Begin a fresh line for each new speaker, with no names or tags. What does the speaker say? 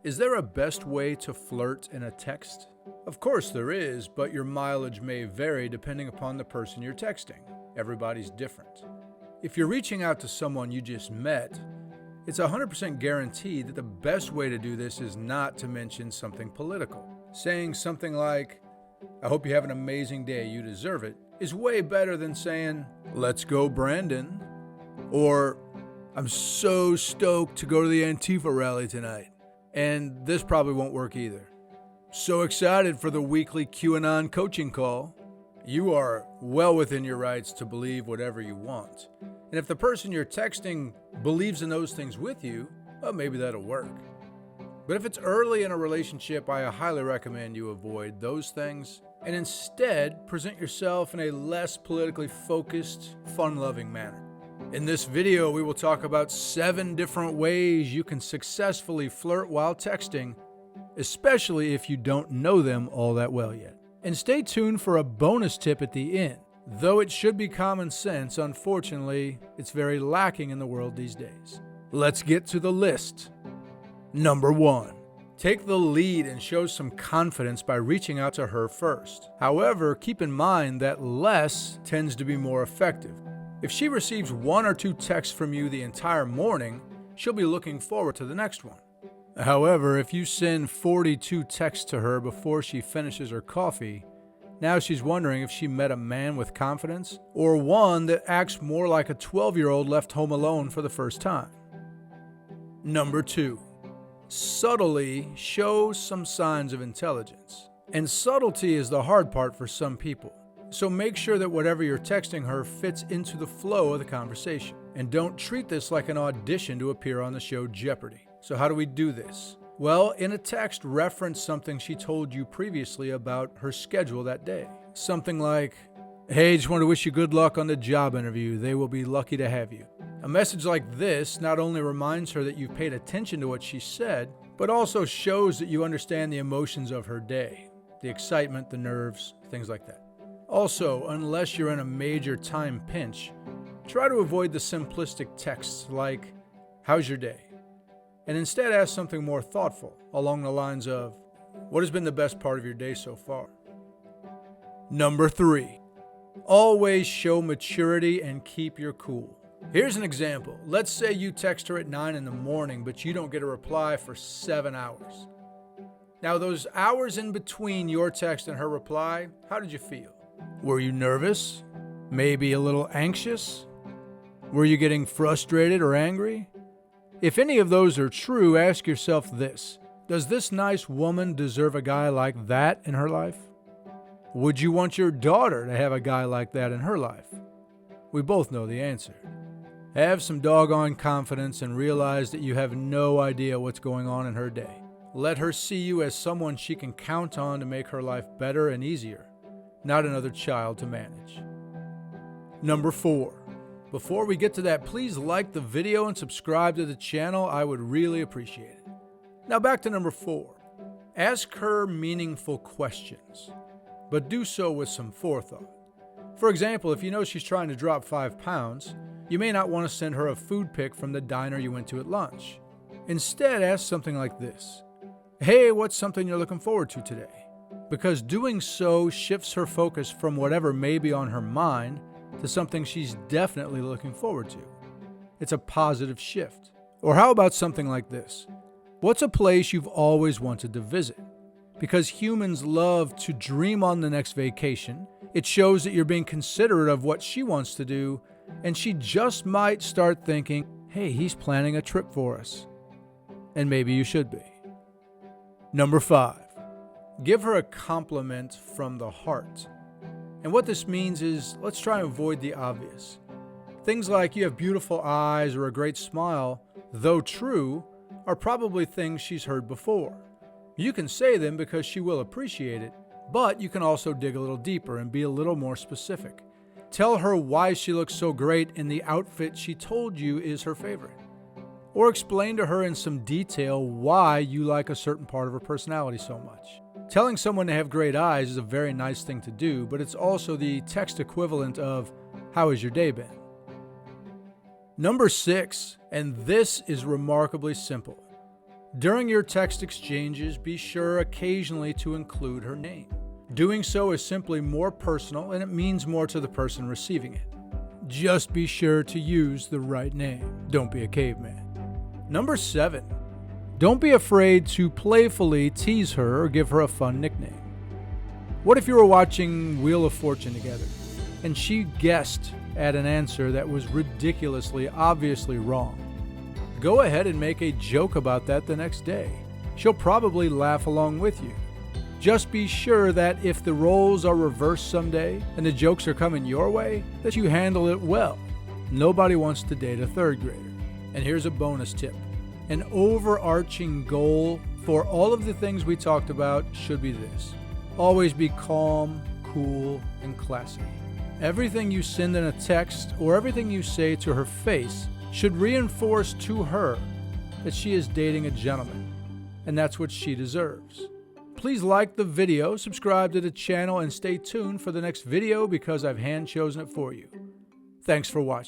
Is there a best way to flirt in a text? Of course there is, but your mileage may vary depending upon the person you're texting. Everybody's different. If you're reaching out to someone you just met, it's 100% guaranteed that the best way to do this is not to mention something political. Saying something like, "I hope you have an amazing day, you deserve it," is way better than saying, "Let's go, Brandon," or "I'm so stoked to go to the Antifa rally tonight." And this probably won't work either. "So excited for the weekly QAnon coaching call." You are well within your rights to believe whatever you want. And if the person you're texting believes in those things with you, well, maybe that'll work. But if it's early in a relationship, I highly recommend you avoid those things and instead present yourself in a less politically focused, fun-loving manner. In this video, we will talk about 7 different ways you can successfully flirt while texting, especially if you don't know them all that well yet. And stay tuned for a bonus tip at the end. Though it should be common sense, unfortunately, it's very lacking in the world these days. Let's get to the list. Number 1. Take the lead and show some confidence by reaching out to her first. However, keep in mind that less tends to be more effective. If she receives 1 or 2 texts from you the entire morning, she'll be looking forward to the next one. However, if you send 42 texts to her before she finishes her coffee, now she's wondering if she met a man with confidence or one that acts more like a 12-year-old left home alone for the first time. Number 2. Subtly show some signs of intelligence. And subtlety is the hard part for some people. So make sure that whatever you're texting her fits into the flow of the conversation. And don't treat this like an audition to appear on the show Jeopardy! So how do we do this? Well, in a text, reference something she told you previously about her schedule that day. Something like, "Hey, just want to wish you good luck on the job interview. They will be lucky to have you." A message like this not only reminds her that you've paid attention to what she said, but also shows that you understand the emotions of her day. The excitement, the nerves, things like that. Also, unless you're in a major time pinch, try to avoid the simplistic texts like, "How's your day?" And instead ask something more thoughtful, along the lines of, "What has been the best part of your day so far?" Number 3. Always show maturity and keep your cool. Here's an example. Let's say you text her at 9 in the morning, but you don't get a reply for 7 hours. Now, those hours in between your text and her reply, how did you feel? Were you nervous? Maybe a little anxious? Were you getting frustrated or angry? If any of those are true, ask yourself this: does this nice woman deserve a guy like that in her life? Would you want your daughter to have a guy like that in her life? We both know the answer. Have some doggone confidence and realize that you have no idea what's going on in her day. Let her see you as someone she can count on to make her life better and easier, not another child to manage. Number 4. Before we get to that, please like the video and subscribe to the channel. I would really appreciate it. Now back to number 4. Ask her meaningful questions, but do so with some forethought. For example, if you know she's trying to drop 5 pounds, you may not want to send her a food pic from the diner you went to at lunch. Instead, ask something like this: "Hey, what's something you're looking forward to today?" Because doing so shifts her focus from whatever may be on her mind to something she's definitely looking forward to. It's a positive shift. Or how about something like this: "What's a place you've always wanted to visit?" Because humans love to dream on the next vacation. It shows that you're being considerate of what she wants to do, and she just might start thinking, "Hey, he's planning a trip for us." And maybe you should be. Number 5. Give her a compliment from the heart. And what this means is, let's try and avoid the obvious. Things like, "You have beautiful eyes" or "a great smile," though true, are probably things she's heard before. You can say them because she will appreciate it, but you can also dig a little deeper and be a little more specific. Tell her why she looks so great in the outfit she told you is her favorite. Or explain to her in some detail why you like a certain part of her personality so much. Telling someone they have great eyes is a very nice thing to do, but it's also the text equivalent of, "How has your day been?" Number 6, and this is remarkably simple. During your text exchanges, be sure occasionally to include her name. Doing so is simply more personal and it means more to the person receiving it. Just be sure to use the right name. Don't be a caveman. Number 7. Don't be afraid to playfully tease her or give her a fun nickname. What if you were watching Wheel of Fortune together and she guessed at an answer that was ridiculously, obviously wrong? Go ahead and make a joke about that the next day. She'll probably laugh along with you. Just be sure that if the roles are reversed someday and the jokes are coming your way, that you handle it well. Nobody wants to date a third grader. And here's a bonus tip. An overarching goal for all of the things we talked about should be this. Always be calm, cool, and classy. Everything you send in a text or everything you say to her face should reinforce to her that she is dating a gentleman, and that's what she deserves. Please like the video, subscribe to the channel, and stay tuned for the next video because I've hand-chosen it for you. Thanks for watching.